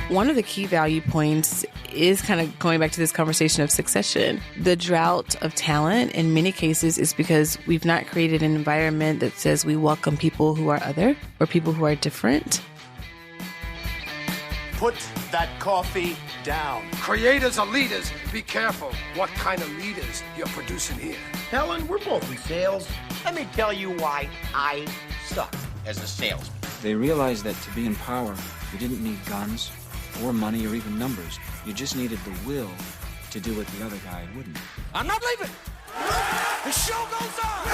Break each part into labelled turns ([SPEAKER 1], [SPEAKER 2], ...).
[SPEAKER 1] One of the key value points is kind of going back to this conversation of succession. The drought of talent in many cases is because we've not created an environment that says we welcome people who are other or people who are different.
[SPEAKER 2] Put that coffee down.
[SPEAKER 3] Creators are leaders. Be careful what kind of leaders you're producing here.
[SPEAKER 4] Helen, we're both in sales.
[SPEAKER 2] Let me tell you why I suck as a salesman.
[SPEAKER 5] They realized that to be in power, you didn't need guns or money or even numbers. You just needed the will to do what the other guy wouldn't.
[SPEAKER 3] I'm not leaving. The show goes on.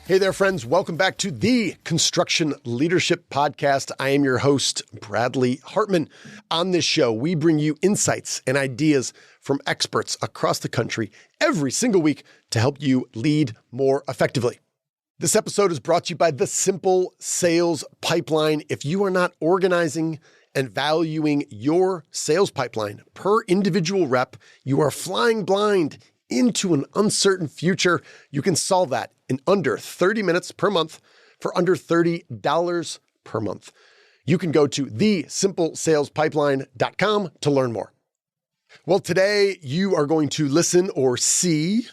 [SPEAKER 6] Hey there, friends. Welcome back to the Construction Leadership Podcast. I am your host, Bradley Hartman. On this show, we bring you insights and ideas from experts across the country every single week to help you lead more effectively. This episode is brought to you by the Simple Sales Pipeline. If you are not organizing and valuing your sales pipeline per individual rep, you are flying blind into an uncertain future. You can solve that in under 30 minutes per month for under $30 per month. You can go to thesimpleSalesPipeline.com to learn more. Well, today you are going to listen or see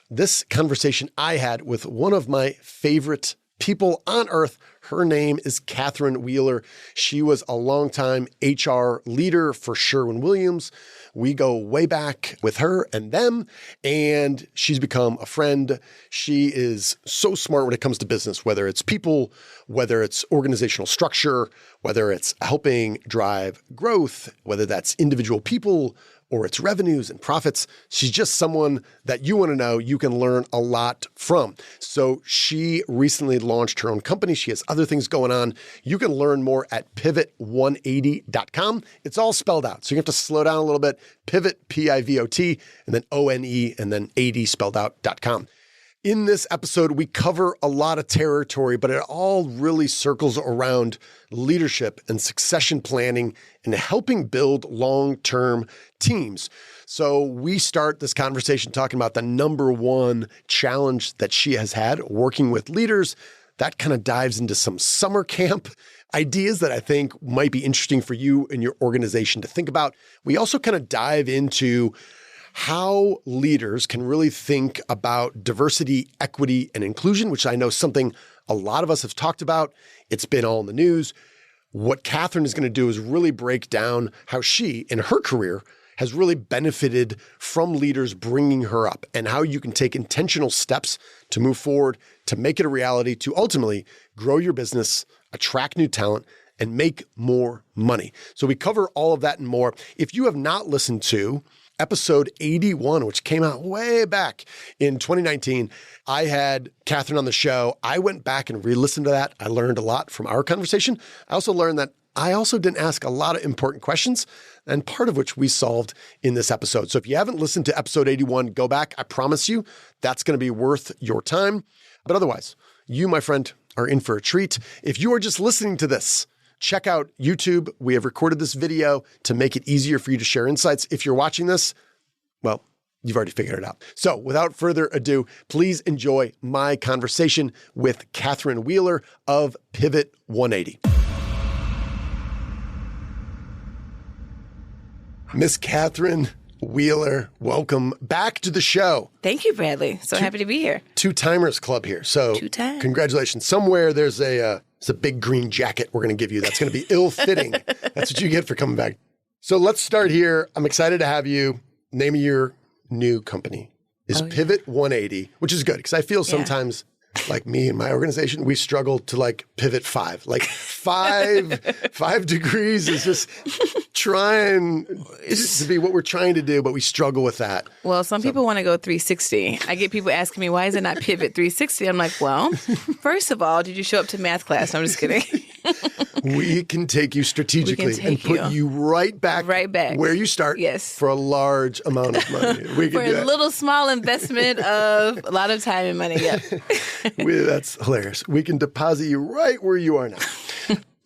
[SPEAKER 6] this conversation I had with one of my favorite people on earth. Her name is Catherine Wheeler. She was a longtime HR leader for Sherwin-Williams. We go way back with her and them, and she's become a friend. She is so smart when it comes to business, whether it's people, whether it's organizational structure, whether it's helping drive growth, whether that's individual people, or it's revenues and profits. She's just someone that you want to know you can learn a lot from. So she recently launched her own company. She has other things going on. You can learn more at pivot180.com. It's all spelled out. So you have to slow down a little bit. Pivot, P-I-V-O-T, and then O-N-E, and then 80 spelled out.com. In this episode, we cover a lot of territory, but it all really circles around leadership and succession planning and helping build long-term teams. So we start this conversation talking about the number one challenge that she has had working with leaders. That kind of dives into some summer camp ideas that I think might be interesting for you and your organization to think about. We also kind of dive into how leaders can really think about diversity, equity, and inclusion, which I know is something a lot of us have talked about. It's been all in the news. What Catherine is going to do is really break down how she, in her career, has really benefited from leaders bringing her up and how you can take intentional steps to move forward, to make it a reality, to ultimately grow your business, attract new talent, and make more money. So we cover all of that and more. If you have not listened to episode 81, which came out way back in 2019, I had Catherine on the show. I went back and re-listened to that. I learned a lot from our conversation. I also learned that I also didn't ask a lot of important questions, and part of which we solved in this episode. So if you haven't listened to episode 81, go back. I promise you that's going to be worth your time. But otherwise, you, my friend, are in for a treat. If you are just listening to this, check out YouTube. We have recorded this video to make it easier for you to share insights. If you're watching this, well, you've already figured it out. So without further ado, please enjoy my conversation with Catherine Wheeler of Pivot 180. Miss Catherine Wheeler, welcome back to the show.
[SPEAKER 1] Thank you, Bradley. So happy to be here.
[SPEAKER 6] Two-timers club here. So congratulations. Somewhere there's a big green jacket we're going to give you. That's going to be ill-fitting. That's what you get for coming back. So let's start here. I'm excited to have you. Name of your new company is Pivot 180, which is good because I feel sometimes like me and my organization, we struggle to like pivot 5. Like 5 degrees is just trying to be what we're trying to do, but we struggle with that.
[SPEAKER 1] Well, some people want to go 360. I get people asking me, why is it not Pivot 360? I'm like, well, first of all, did you show up to math class? I'm just kidding.
[SPEAKER 6] We can take you strategically and put you right back where you start for a large amount of money. We can
[SPEAKER 1] for a little small investment of a lot of time and money. Yeah.
[SPEAKER 6] That's hilarious. We can deposit you right where you are now.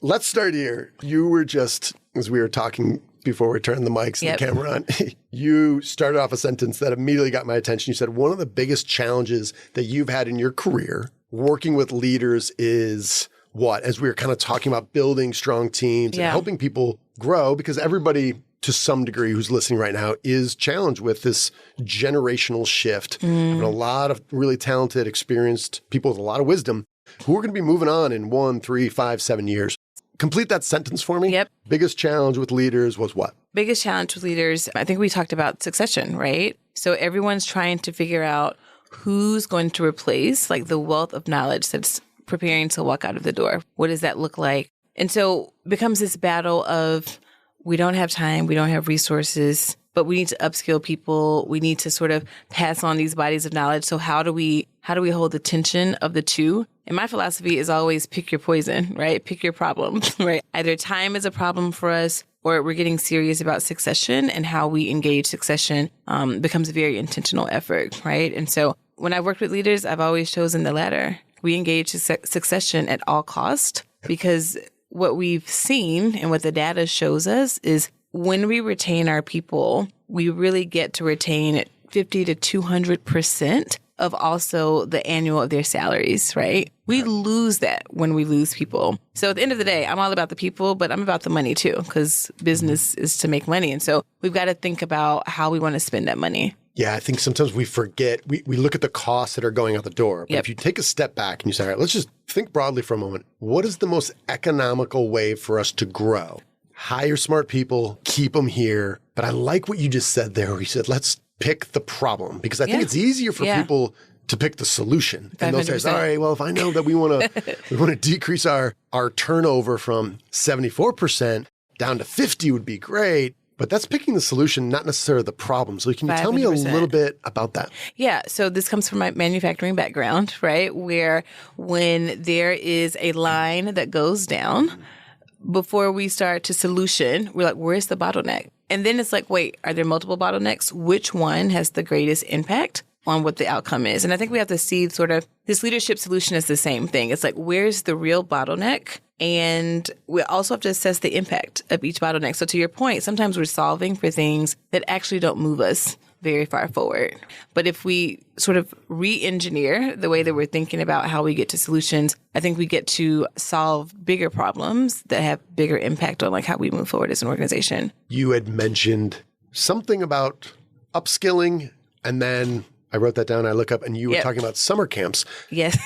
[SPEAKER 6] Let's start here. You were just, as we were talking before we turned the mics and the camera on, you started off a sentence that immediately got my attention. You said, one of the biggest challenges that you've had in your career working with leaders is what? As we were kind of talking about building strong teams and helping people grow, because everybody to some degree who's listening right now is challenged with this generational shift. And a lot of really talented, experienced people with a lot of wisdom who are going to be moving on in 1, 3, 5, 7 years. Complete that sentence for me.
[SPEAKER 1] Yep.
[SPEAKER 6] Biggest challenge with leaders was what?
[SPEAKER 1] Biggest challenge with leaders, I think we talked about succession, right? So everyone's trying to figure out who's going to replace like the wealth of knowledge that's preparing to walk out of the door. What does that look like? And so it becomes this battle of we don't have time, we don't have resources, but we need to upskill people. We need to sort of pass on these bodies of knowledge. So how do we hold the tension of the two? And my philosophy is always pick your poison, right? Pick your problem, right? Either time is a problem for us or we're getting serious about succession, and how we engage succession becomes a very intentional effort, right? And so when I've worked with leaders, I've always chosen the latter. We engage succession at all cost, because what we've seen and what the data shows us is when we retain our people, we really get to retain 50 to 200% of also the annual of their salaries, right? We lose that when we lose people. So at the end of the day, I'm all about the people, but I'm about the money too, because business is to make money. And so we've got to think about how we want to spend that money.
[SPEAKER 6] Yeah, I think sometimes we forget, we look at the costs that are going out the door. But if you take a step back and you say, all right, let's just think broadly for a moment. What is the most economical way for us to grow? Hire smart people, keep them here. But I like what you just said there, where you said, let's pick the problem, because I think it's easier for people to pick the solution. 500%. And they'll say, all right, well, if I know that we want to decrease our turnover from 74% down to 50 would be great. But that's picking the solution, not necessarily the problem. So can you tell me a little bit about that?
[SPEAKER 1] Yeah. So this comes from my manufacturing background, right? Where when there is a line that goes down, before we start to solution, we're like, where's the bottleneck? And then it's like, wait, are there multiple bottlenecks? Which one has the greatest impact on what the outcome is? And I think we have to see sort of this leadership solution as the same thing. It's like, where's the real bottleneck? And we also have to assess the impact of each bottleneck. So to your point, sometimes we're solving for things that actually don't move us very far forward. But if we sort of re-engineer the way that we're thinking about how we get to solutions, I think we get to solve bigger problems that have bigger impact on like how we move forward as an organization.
[SPEAKER 6] You had mentioned something about upskilling, and then I wrote that down. I look up and you were talking about summer camps.
[SPEAKER 1] Yes.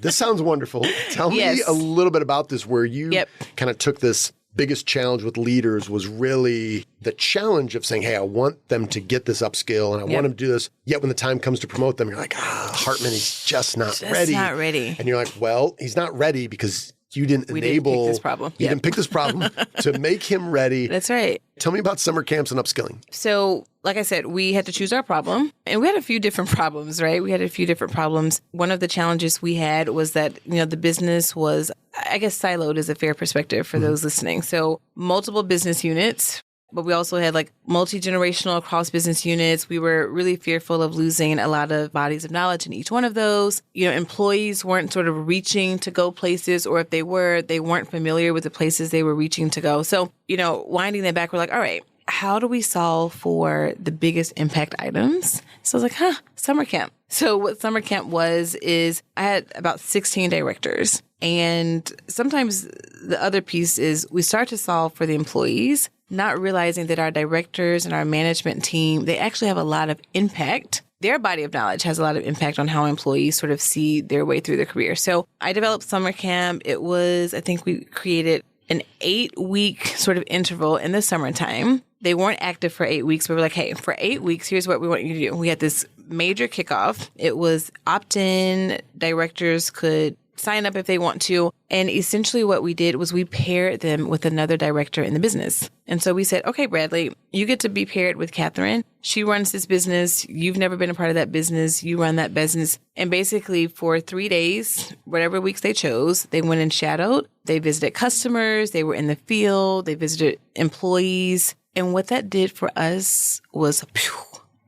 [SPEAKER 6] This sounds wonderful. Tell me a little bit about this, where you kind of took this biggest challenge with leaders was really the challenge of saying, hey, I want them to get this upskill and I want them to do this. Yet when the time comes to promote them, you're like, Hartman, he's just not ready.
[SPEAKER 1] Not ready.
[SPEAKER 6] And you're like, well, he's not ready because you didn't enable.
[SPEAKER 1] Didn't pick this problem.
[SPEAKER 6] You didn't pick this problem to make him ready.
[SPEAKER 1] That's right.
[SPEAKER 6] Tell me about summer camps and upskilling.
[SPEAKER 1] So, like I said, we had to choose our problem, and we had a few different problems, right? We had a few different problems. One of the challenges we had was that, the business was, I guess, siloed is a fair perspective for those listening. So multiple business units, but we also had like multi-generational across business units. We were really fearful of losing a lot of bodies of knowledge in each one of those. Employees weren't sort of reaching to go places, or if they were, they weren't familiar with the places they were reaching to go. So, winding that back, we're like, all right, how do we solve for the biggest impact items? So I was like, summer camp. So what summer camp is I had about 16 directors. And sometimes the other piece is we start to solve for the employees, not realizing that our directors and our management team, they actually have a lot of impact. Their body of knowledge has a lot of impact on how employees sort of see their way through their career. So I developed summer camp. It was, I think we created an 8-week sort of interval in the summertime. They weren't active for 8 weeks, but we're like, hey, for 8 weeks, here's what we want you to do. We had this major kickoff. It was opt-in. Directors could sign up if they want to. And essentially what we did was we paired them with another director in the business. And so we said, okay, Bradley, you get to be paired with Catherine. She runs this business. You've never been a part of that business. You run that business. And basically for 3 days, whatever weeks they chose, they went and shadowed. They visited customers. They were in the field. They visited employees. And what that did for us was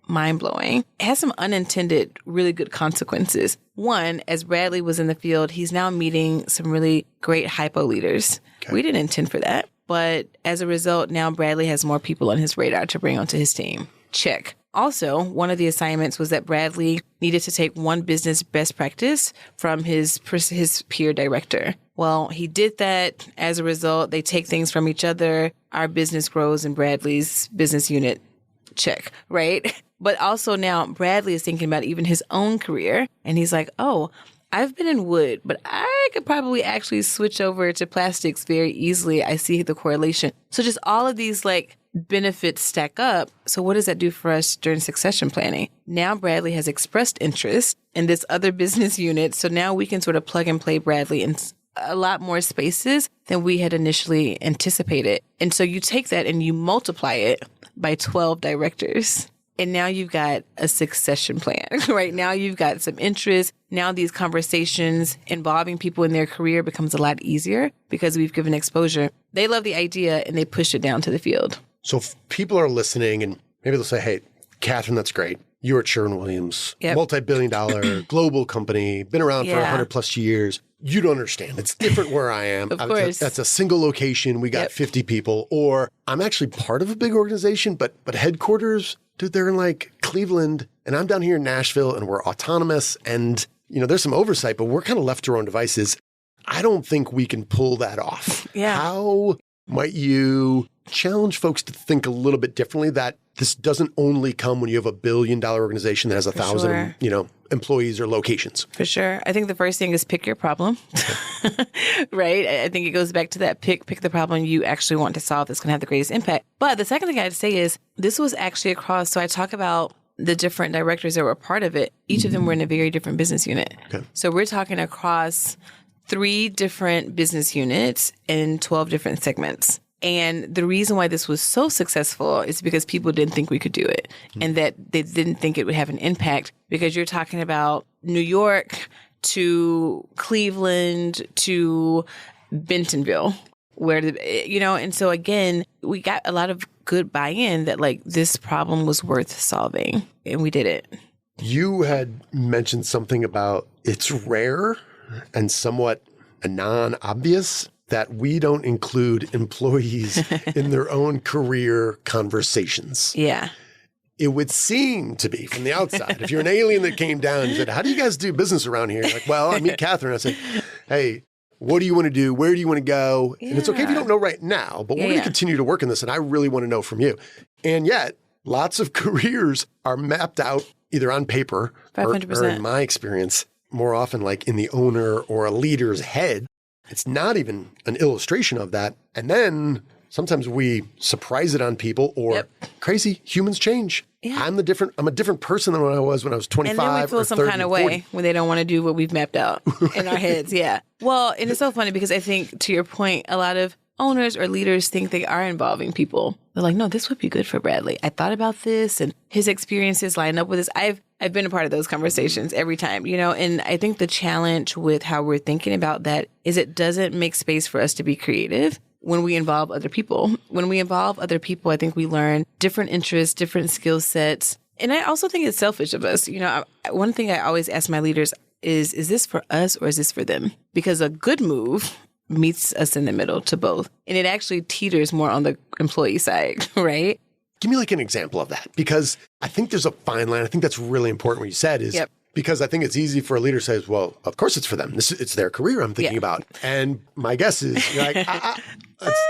[SPEAKER 1] mind-blowing. It has some unintended, really good consequences. One, as Bradley was in the field, he's now meeting some really great hypo leaders. Okay. We didn't intend for that. But as a result, now Bradley has more people on his radar to bring onto his team. Check. Also, one of the assignments was that Bradley needed to take one business best practice from his peer director. Well, he did that. As a result, they take things from each other. Our business grows in Bradley's business unit. Check, right? But also now Bradley is thinking about even his own career. And he's like, oh, I've been in wood, but I could probably actually switch over to plastics very easily. I see the correlation. So just all of these benefits stack up. So what does that do for us during succession planning? Now Bradley has expressed interest in this other business unit. So now we can sort of plug and play Bradley in a lot more spaces than we had initially anticipated. And so you take that and you multiply it by 12 directors. And now you've got a succession plan, right? Now you've got some interest. Now these conversations involving people in their career becomes a lot easier because we've given exposure. They love the idea and they push it down to the field.
[SPEAKER 6] So if people are listening and maybe they'll say, hey, Catherine, that's great. You're at Sherwin-Williams, multi-billion-dollar global company, been around for 100 plus years. You don't understand. It's different where I am.
[SPEAKER 1] Of course.
[SPEAKER 6] That's a single location. We got 50 people. Or I'm actually part of a big organization, but headquarters, dude, they're in Cleveland and I'm down here in Nashville and we're autonomous and, there's some oversight, but we're kind of left to our own devices. I don't think we can pull that off.
[SPEAKER 1] Yeah.
[SPEAKER 6] How might you challenge folks to think a little bit differently that this doesn't only come when you have $1 billion organization that has 1,000, employees or locations?
[SPEAKER 1] For sure. I think the first thing is pick your problem, right? I think it goes back to that pick the problem you actually want to solve that's going to have the greatest impact. But the second thing I'd say is this was actually across. So I talk about the different directors that were a part of it. Each of them were in a very different business unit. Okay. So we're talking across 3 different business units in 12 different segments. And the reason why this was so successful is because people didn't think we could do it and that they didn't think it would have an impact because you're talking about New York to Cleveland to Bentonville where, and so again, we got a lot of good buy-in that this problem was worth solving and we did it.
[SPEAKER 6] You had mentioned something about it's rare and somewhat non-obvious that we don't include employees in their own career conversations.
[SPEAKER 1] Yeah.
[SPEAKER 6] It would seem to be from the outside. If you're an alien that came down and said, how do you guys do business around here? Well, I meet Catherine. I said, hey, what do you want to do? Where do you want to go? Yeah. And it's okay if you don't know right now, but we're going to continue to work on this. And I really want to know from you. And yet lots of careers are mapped out either on paper or in my experience, more often in the owner or a leader's head. It's not even an illustration of that. And then sometimes we surprise it on people or crazy humans change. Yeah. I'm a different person than I was when I was 25
[SPEAKER 1] and then we feel some kind of way when they don't want to do what we've mapped out in our heads. Yeah. Well, and it's so funny because I think to your point, a lot of owners or leaders think they are involving people. They're like, no, this would be good for Bradley. I thought about this and his experiences line up with this. I've been a part of those conversations every time, and I think the challenge with how we're thinking about that is it doesn't make space for us to be creative when we involve other people. When we involve other people, I think we learn different interests, different skill sets. And I also think it's selfish of us. One thing I always ask my leaders is this for us or is this for them? Because a good move meets us in the middle to both. And it actually teeters more on the employee side, right?
[SPEAKER 6] Give me an example of that, because I think there's a fine line. I think that's really important what you said is because I think it's easy for a leader to say, well, of course it's for them. It's their career I'm thinking about. And my guess is you're like,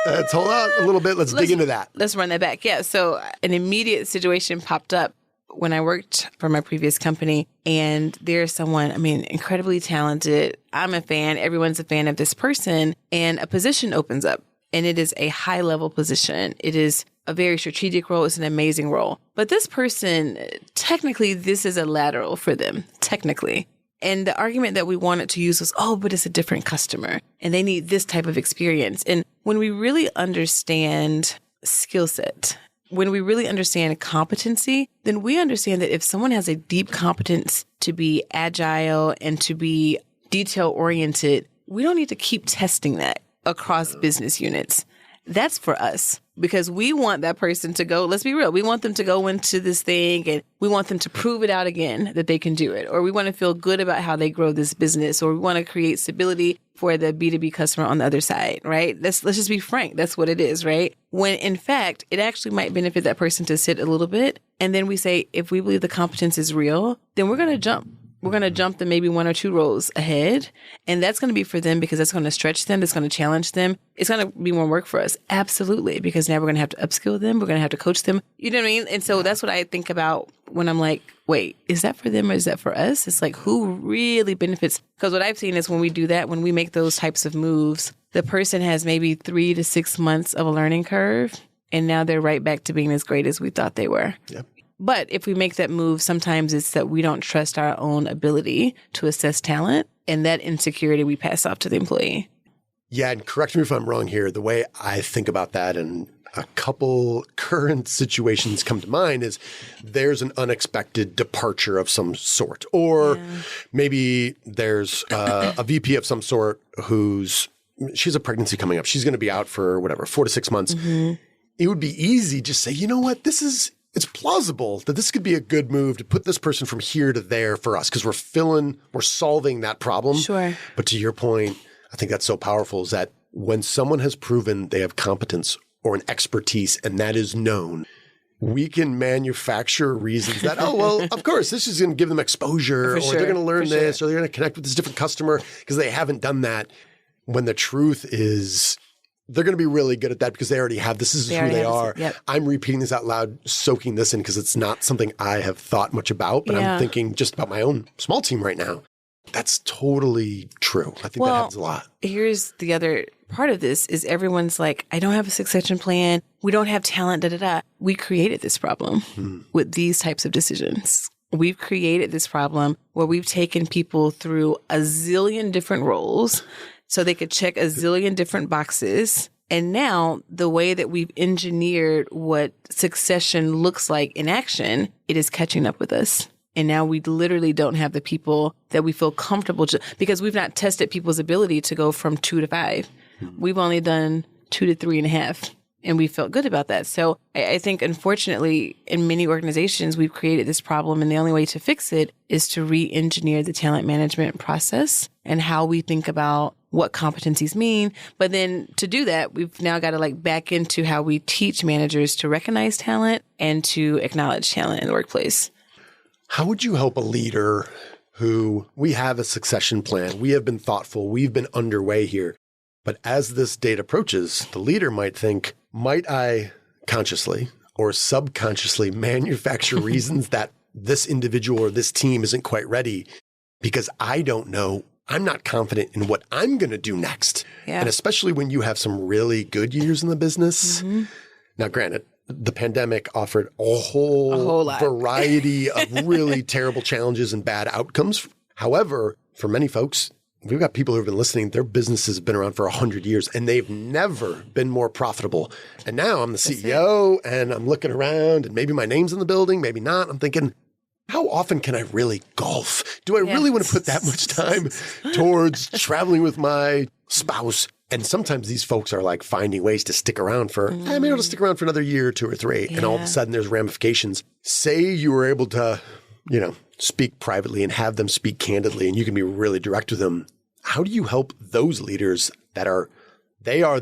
[SPEAKER 6] let's hold on a little bit. Let's dig into that.
[SPEAKER 1] Let's run that back. Yeah. So an immediate situation popped up when I worked for my previous company, and there's someone, incredibly talented. I'm a fan. Everyone's a fan of this person, and a position opens up, and it is a high level position. It is a very strategic role. It's an amazing role. But this person, technically, this is a lateral for them, technically. And the argument that we wanted to use was, but it's a different customer and they need this type of experience. And when we really understand skill set, when we really understand competency, then we understand that if someone has a deep competence to be agile and to be detail oriented, we don't need to keep testing that across business units. that's for us because we want that person to go, let's be real, we want them to go into this thing and we want them to prove it out again that they can do it. Or we want to feel good about how they grow this business, or we want to create stability for the B2B customer on the other side, right? Let's just be frank. That's what it is, right? When in fact, it actually might benefit that person to sit a little bit. And then we say, if we believe the competence is real, then we're going to jump. We're going to jump them maybe 1 or 2 rows ahead. And that's going to be for them because that's going to stretch them. It's going to challenge them. It's going to be more work for us. Absolutely. Because now we're going to have to upskill them. We're going to have to coach them. You know what I mean? And so that's what I think about when I'm like, wait, is that for them or is that for us? It's like, who really benefits? Because what I've seen is when we do that, when we make those types of moves, the person has maybe 3 to 6 months of a learning curve. And now they're right back to being as great as we thought they were. Yep. But if we make that move, sometimes it's that we don't trust our own ability to assess talent, and that insecurity we pass off to the employee.
[SPEAKER 6] Yeah, and correct me if I'm wrong here. The way I think about that, and a couple current situations come to mind, is there's an unexpected departure of some sort. Or maybe there's a VP of some sort she's a pregnancy coming up. She's going to be out for 4 to 6 months. Mm-hmm. It would be easy to say, you know what, it's plausible that this could be a good move to put this person from here to there for us because we're solving that problem.
[SPEAKER 1] Sure.
[SPEAKER 6] But to your point, I think that's so powerful is that when someone has proven they have competence or an expertise and that is known, we can manufacture reasons that, of course, this is going to give them exposure or they're going to learn this or they're going to connect with this different customer because they haven't done that. When the truth is they're going to be really good at that because they already have this. This is who they are.
[SPEAKER 1] Yep.
[SPEAKER 6] I'm repeating this out loud, soaking this in because it's not something I have thought much about, but I'm thinking just about my own small team right now. That's totally true. I think that happens a lot.
[SPEAKER 1] Here's the other part of this is everyone's like, I don't have a succession plan. We don't have talent, We created this problem with these types of decisions. We've created this problem where we've taken people through a zillion different roles so they could check a zillion different boxes. And now the way that we've engineered what succession looks like in action, it is catching up with us. And now we literally don't have the people that we feel comfortable because we've not tested people's ability to go from 2 to 5. We've only done 2 to 3.5. And we felt good about that. So I think, unfortunately, in many organizations, we've created this problem. And the only way to fix it is to re-engineer the talent management process and how we think about what competencies mean. But then to do that, we've now got to back into how we teach managers to recognize talent and to acknowledge talent in the workplace.
[SPEAKER 6] How would you help a leader who we have a succession plan? We have been thoughtful. We've been underway here. But as this date approaches, the leader might think, might I consciously or subconsciously manufacture reasons that this individual or this team isn't quite ready because I don't know, I'm not confident in what I'm going to do next. Yeah. And especially when you have some really good years in the business. Mm-hmm. Now, granted, the pandemic offered a whole variety of really terrible challenges and bad outcomes. However, for many folks, we've got people who have been listening. Their businesses have been around for 100 years and they've never been more profitable. And now I'm the CEO and I'm looking around and maybe my name's in the building, maybe not. I'm thinking, how often can I really golf? Do I really want to put that much time towards traveling with my spouse? And sometimes these folks are finding ways to stick around for, maybe I'll stick around for another year, 2 or 3. Yeah. And all of a sudden there's ramifications. Say you were able to, speak privately and have them speak candidly and you can be really direct with them. How do you help those leaders that they are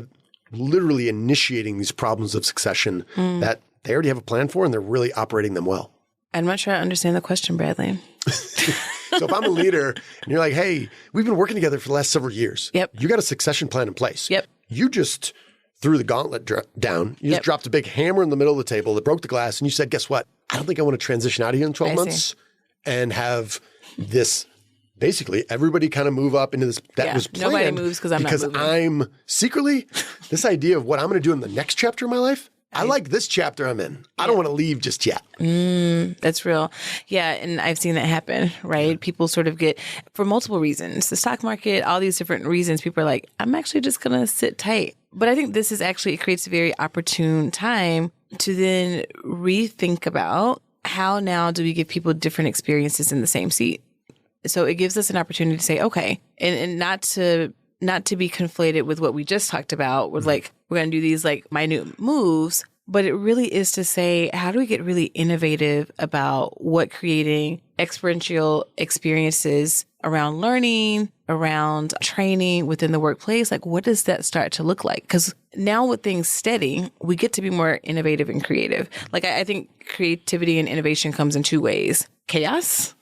[SPEAKER 6] literally initiating these problems of succession that they already have a plan for and they're really operating them well?
[SPEAKER 1] I'm not sure I understand the question, Bradley.
[SPEAKER 6] So if I'm a leader and you're like, hey, we've been working together for the last several years.
[SPEAKER 1] Yep.
[SPEAKER 6] You got a succession plan in place.
[SPEAKER 1] Yep.
[SPEAKER 6] You just threw the gauntlet down. You just dropped a big hammer in the middle of the table that broke the glass and you said, guess what? I don't think I want to transition out of here in 12 months and have this basically everybody kind of move up into this. That was planned.
[SPEAKER 1] Nobody moves because
[SPEAKER 6] I'm secretly this idea of what I'm going to do in the next chapter of my life. I like this chapter I'm in. I don't want to leave just yet.
[SPEAKER 1] That's real. Yeah. And I've seen that happen, right? Yeah. People sort of get, for multiple reasons, the stock market, all these different reasons, people are like, I'm actually just going to sit tight. But I think this is actually, it creates a very opportune time to then rethink about how now do we give people different experiences in the same seat? So it gives us an opportunity to say, okay, and not to not to be conflated with what we just talked about, with like, we're going to do these like minute moves, but it really is to say, how do we get really innovative about what creating experiential experiences around learning, around training within the workplace? Like, what does that start to look like? Because now with things steady, we get to be more innovative and creative. Like, I think creativity and innovation comes in two ways: chaos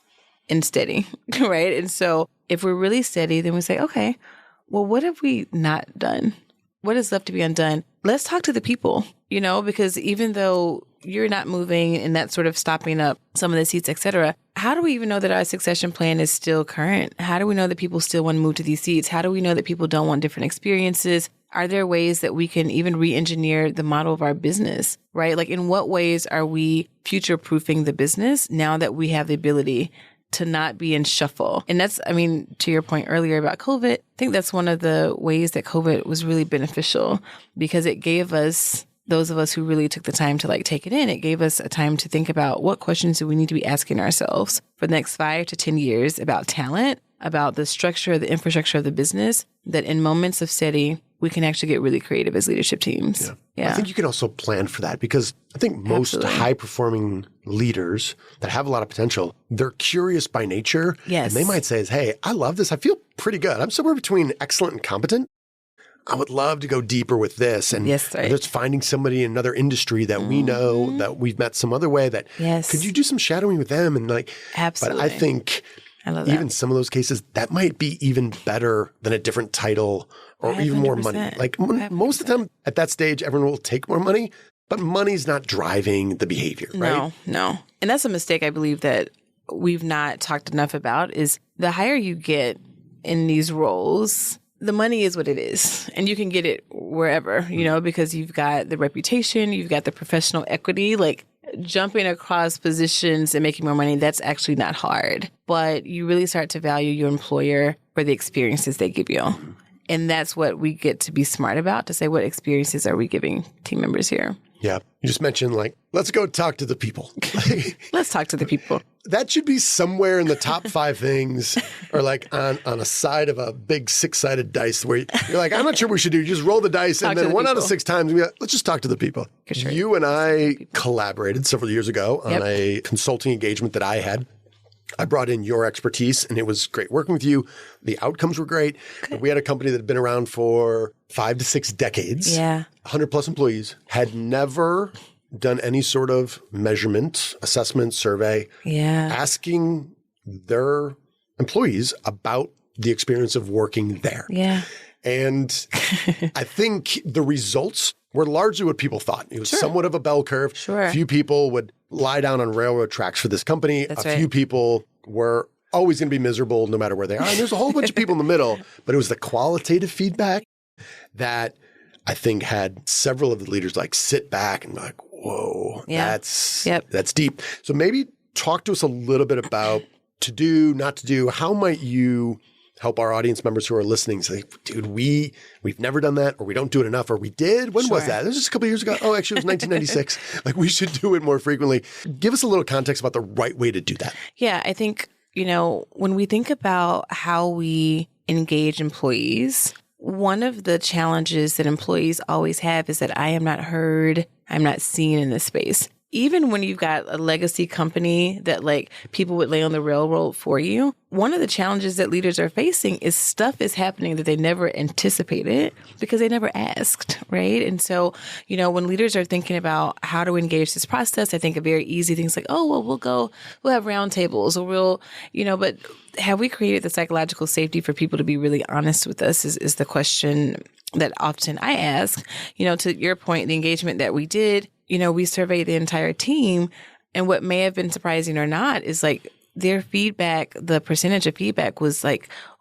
[SPEAKER 1] and steady, right? And so if we're really steady, then we say, okay, well, what have we not done? What is left to be undone? Let's talk to the people, because even though you're not moving and that's sort of stopping up some of the seats, et cetera, how do we even know that our succession plan is still current? How do we know that people still want to move to these seats? How do we know that people don't want different experiences? Are there ways that we can even re-engineer the model of our business, right? Like, in what ways are we future-proofing the business now that we have the ability to not be in shuffle? And that's, to your point earlier about COVID, I think that's one of the ways that COVID was really beneficial, because it gave us, those of us who really took the time to take it in, it gave us a time to think about what questions do we need to be asking ourselves for the next 5 to 10 years about talent, about the structure, the infrastructure of the business, that in moments of steady, we can actually get really creative as leadership teams.
[SPEAKER 6] Yeah. I think you can also plan for that, because I think most high-performing leaders that have a lot of potential, they're curious by nature.
[SPEAKER 1] Yes.
[SPEAKER 6] And they might say, hey, I love this. I feel pretty good. I'm somewhere between excellent and competent. I would love to go deeper with this. And just finding somebody in another industry that we know, that we've met some other way, that could you do some shadowing with them? And
[SPEAKER 1] absolutely.
[SPEAKER 6] But I think even some of those cases, that might be even better than a different title or 500%. Even more money. Most of the time at that stage, everyone will take more money, but money's not driving the behavior, right?
[SPEAKER 1] No. And that's a mistake I believe that we've not talked enough about, is the higher you get in these roles, the money is what it is. And you can get it wherever, because you've got the reputation, you've got the professional equity. Jumping across positions and making more money, that's actually not hard. But you really start to value your employer for the experiences they give you. And that's what we get to be smart about, to say, what experiences are we giving team members here?
[SPEAKER 6] Yeah. You just mentioned, let's go talk to the people.
[SPEAKER 1] Let's talk to the people.
[SPEAKER 6] That should be somewhere in the top 5 things, or on a side of a big 6-sided dice where you're I'm not sure what we should do. You just roll the dice, and then 1 out of 6 times, let's just talk to the people.
[SPEAKER 1] Sure.
[SPEAKER 6] You and I collaborated several years ago on a consulting engagement that I had. I brought in your expertise, and it was great working with you. The outcomes were great. We had a company that had been around for 5 to 6 decades. 100 plus employees, had never done any sort of measurement, assessment, survey, asking their employees about the experience of working there. And I think the results were largely what people thought. It was somewhat of a bell curve. A few people would lie down on railroad tracks for this company. A few people were always going to be miserable no matter where they are. And there's a whole bunch of people in the middle. But it was the qualitative feedback that I think had several of the leaders sit back and whoa, that's deep. So maybe talk to us a little bit about to do, not to do. How might you help our audience members who are listening say, dude, we've never done that, or we don't do it enough, or we did? When was that? It was just a couple of years ago. Oh, actually, it was 1996. We should do it more frequently. Give us a little context about the right way to do that.
[SPEAKER 1] Yeah, I think, when we think about how we engage employees, one of the challenges that employees always have is that I am not heard, I'm not seen in this space. Even when you've got a legacy company that people would lay on the railroad for you, one of the challenges that leaders are facing is stuff is happening that they never anticipated because they never asked, right? And so, when leaders are thinking about how to engage this process, I think a very easy things we'll have roundtables, or but have we created the psychological safety for people to be really honest with us is the question that often I ask. To your point, the engagement that we did, we surveyed the entire team, and what may have been surprising or not is their feedback, the percentage of feedback was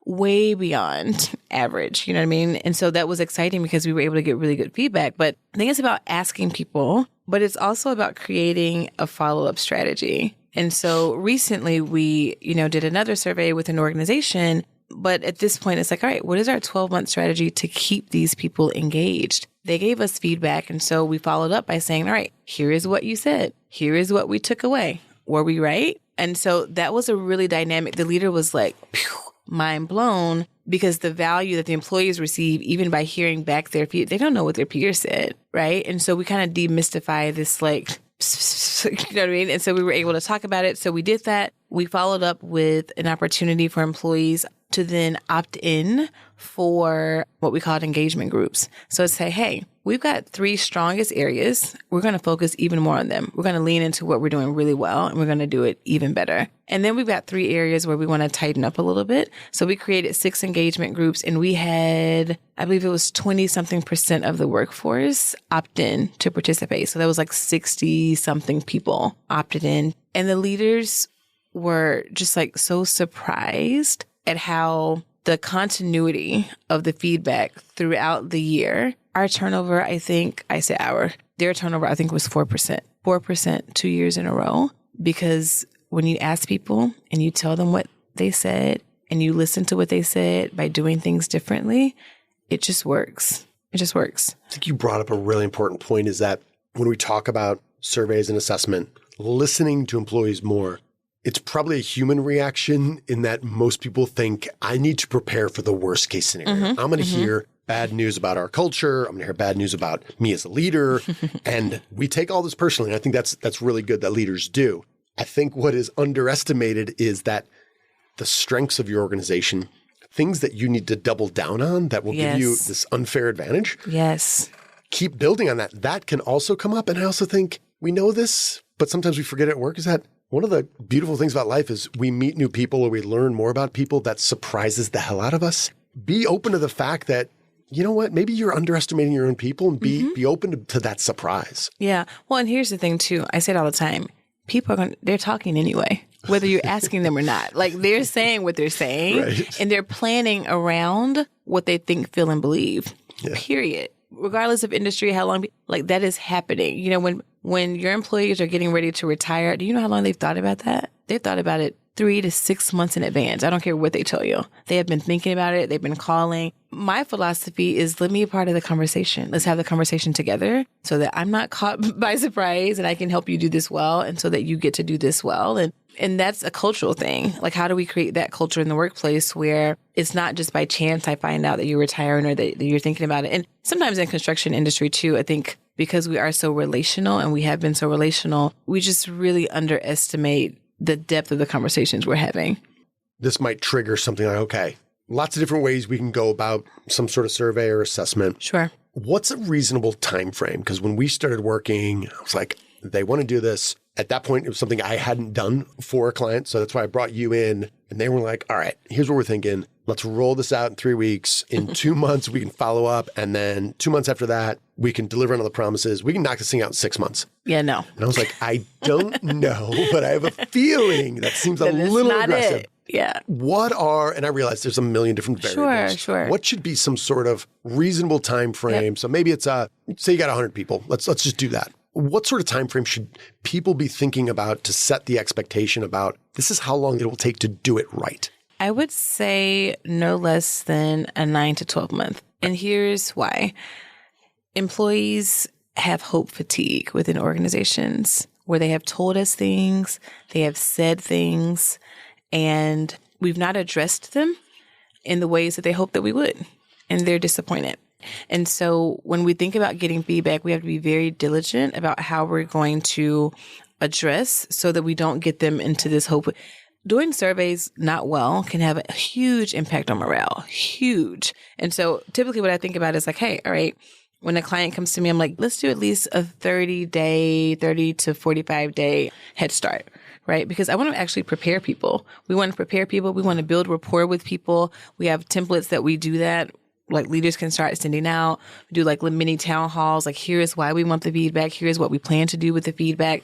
[SPEAKER 1] way beyond average. You know what I mean? And so that was exciting because we were able to get really good feedback. But I think it's about asking people, but it's also about creating a follow-up strategy. And so recently we, did another survey with an organization, but at this point it's all right, what is our 12-month strategy to keep these people engaged? They gave us feedback. And so we followed up by saying, all right, here is what you said. Here is what we took away. Were we right? And so that was a really dynamic, the leader was mind blown because the value that the employees receive, even by hearing back their peers, they don't know what their peers said, right? And so we kind of demystify this, like, you know what I mean? And so we were able to talk about it. So we did that. We followed up with an opportunity for employees to then opt in for what we called engagement groups. So say, hey, we've got 3 strongest areas. We're going to focus even more on them. We're going to lean into what we're doing really well, and we're going to do it even better. And then we've got 3 areas where we want to tighten up a little bit. So we created 6 engagement groups, and we had, I believe it was 20-something% of the workforce opt in to participate. So that was like 60-something people opted in. And the leaders were just like so surprised at how the continuity of the feedback throughout the year. Our turnover, their turnover, I think was 4%. 4% 2 years in a row. Because when you ask people and you tell them what they said and you listen to what they said by doing things differently, it just works. It just works.
[SPEAKER 6] I think you brought up a really important point, is that when we talk about surveys and assessment, listening to employees more, it's probably a human reaction in that most people think, I need to prepare for the worst case scenario. I'm going to hear bad news about our culture. I'm going to hear bad news about me as a leader. And we take all this personally. And I think that's really good that leaders do. I think what is underestimated is that the strengths of your organization, things that you need to double down on that will give you this unfair advantage.
[SPEAKER 1] Yes.
[SPEAKER 6] Keep building on that. That can also come up. And I also think we know this, but sometimes we forget at work, is that one of the beautiful things about life is we meet new people or we learn more about people that surprises the hell out of us. Be open to the fact that, you know what, maybe you're underestimating your own people, and be open to that surprise.
[SPEAKER 1] Yeah. Well, and here's the thing too. I say it all the time. People they're talking anyway, whether you're asking them or not. Like, they're saying what they're saying, right, and they're planning around what they think, feel, and believe, period. Regardless of industry, how long, like, that is happening. You know, when your employees are getting ready to retire, do you know how long they've thought about that? They've thought about it 3 to 6 months in advance. I don't care what they tell you. They have been thinking about it. They've been calling. My philosophy is, let me be a part of the conversation. Let's have the conversation together so that I'm not caught by surprise and I can help you do this well, and so that you get to do this well. And that's a cultural thing. Like, how do we create that culture in the workplace where it's not just by chance I find out that you're retiring or that you're thinking about it? And sometimes in construction industry too, I think because we are so relational and we have been so relational, we just really underestimate the depth of the conversations we're having.
[SPEAKER 6] This might trigger something like, okay, lots of different ways we can go about some sort of survey or assessment.
[SPEAKER 1] Sure.
[SPEAKER 6] What's a reasonable time frame? Because when we started working, I was like, they want to do this. At that point, it was something I hadn't done for a client. So that's why I brought you in. And they were like, all right, here's what we're thinking. Let's roll this out in 3 weeks. In 2 months, we can follow up. And then 2 months after that, we can deliver on all the promises. We can knock this thing out in 6 months.
[SPEAKER 1] Yeah, no.
[SPEAKER 6] And I was like, I don't know, but I have a feeling that seems a little aggressive.
[SPEAKER 1] It. Yeah.
[SPEAKER 6] And I realize there's a million different variables.
[SPEAKER 1] Sure.
[SPEAKER 6] What should be some sort of reasonable time frame? Yep. So maybe it's say you got 100 people. Let's just do that. What sort of time frame should people be thinking about to set the expectation about this is how long it will take to do it right?
[SPEAKER 1] I would say no less than a 9 to 12 month. And here's why. Employees have hope fatigue within organizations where they have told us things, they have said things, and we've not addressed them in the ways that they hope that we would. And they're disappointed. And so when we think about getting feedback, we have to be very diligent about how we're going to address so that we don't get them into this hope. Doing surveys not well can have a huge impact on morale, huge. And so typically what I think about is like, hey, all right, when a client comes to me, I'm like, let's do at least a 30 to 45 day head start, right? Because I want to actually prepare people. We want to prepare people. We want to build rapport with people. We have templates that we do that. Like, leaders can start sending out, do like mini town halls. Like, here's why we want the feedback. Here's what we plan to do with the feedback.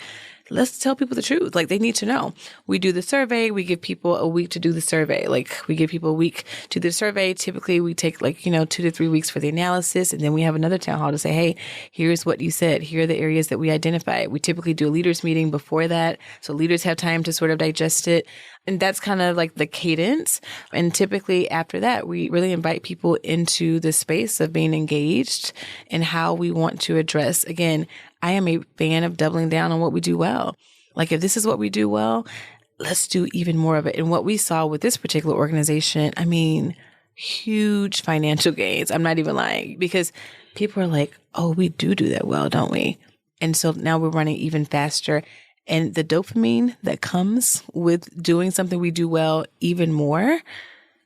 [SPEAKER 1] Let's tell people the truth. Like, they need to know. We do the survey. We give people a week to do the survey. Like, we give people a week to do the survey. Typically, we take 2 to 3 weeks for the analysis. And then we have another town hall to say, hey, here's what you said. Here are the areas that we identified. We typically do a leaders meeting before that. So leaders have time to sort of digest it. And that's kind of like the cadence. And typically after that, we really invite people into the space of being engaged in how we want to address. Again, I am a fan of doubling down on what we do well. Like, if this is what we do well, let's do even more of it. And what we saw with this particular organization, I mean, huge financial gains. I'm not even lying, because people are like, oh, we do that well, don't we? And so now we're running even faster. And the dopamine that comes with doing something we do well even more,